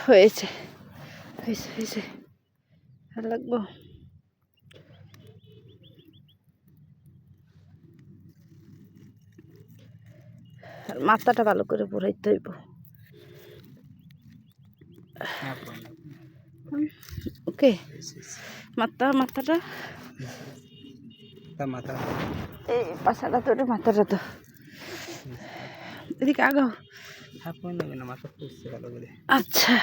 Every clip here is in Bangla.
হয়েছে হয়েছে হয়েছে ভালো লাগবো। আর মাথাটা ভালো করে পুরাইতে হইব। ওকে মাথাটা এই পাশাটা তো মাথাটা তো এদিকে আগাও। আচ্ছা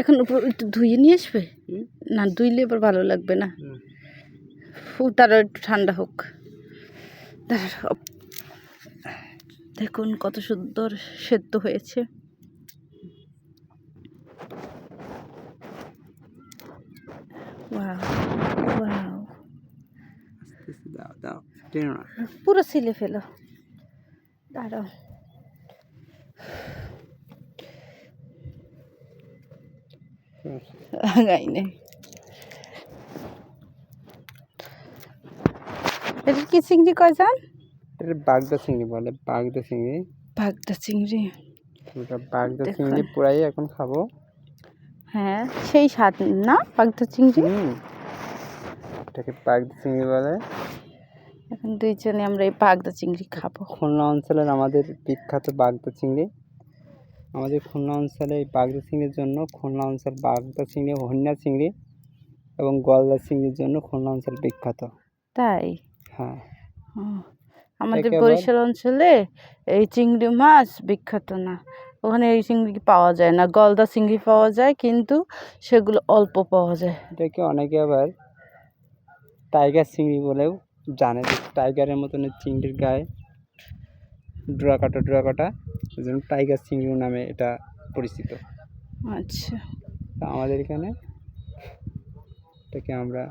এখন একটু ধুয়ে নিয়ে আসবে না? ধুইলে এবার ভালো লাগবে না। তারও একটু ঠান্ডা হোক। দেখুন কত সুন্দর সেদ্ধ হয়েছে। পুরো ছিলে ফেলো, দাঁড়াও। গাই নেই। এটা কি চিংড়ি কয় জান? এটা বাগদা চিংড়ি বলে, বাগদা চিংড়ি। বাগদা চিংড়ি, ওটা বাগদা চিংড়ি পুরাই এখন খাবো। হ্যাঁ সেই স্বাদ না বাগদা চিংড়ি। এটাকে বাগদা চিংড়ি বলে। এখন দুইজনে আমরা এই বাগদা চিংড়ি খাবো। খুলনা অঞ্চলের আমাদের বিখ্যাত বাগদা চিংড়ি। আমাদের খুলনা অঞ্চলে এই বাগদা চিংড়ির জন্য খুলনা অঞ্চল বাগদা চিংড়ি, হন্যা চিংড়ি এবং গলদা চিংড়ির জন্য খুলনা অঞ্চল বিখ্যাত। তাই? হ্যাঁ। আমাদের বরিশাল অঞ্চলে এই চিংড়ি মাছ বিখ্যাত না, ওখানে এই চিংড়ি পাওয়া যায় না। গলদা চিংড়ি পাওয়া যায় কিন্তু সেগুলো অল্প পাওয়া যায়। এটাকে অনেকে আবার টাইগার চিংড়ি বলেও জানে। টাইগারের মতন চিংড়ির গায়ে ডোরা কাটা, ওই জন্য টাইগার চিংড়ি নামে এটা পরিচিত। আচ্ছা, আমাদের এখানে এটাকে আমরা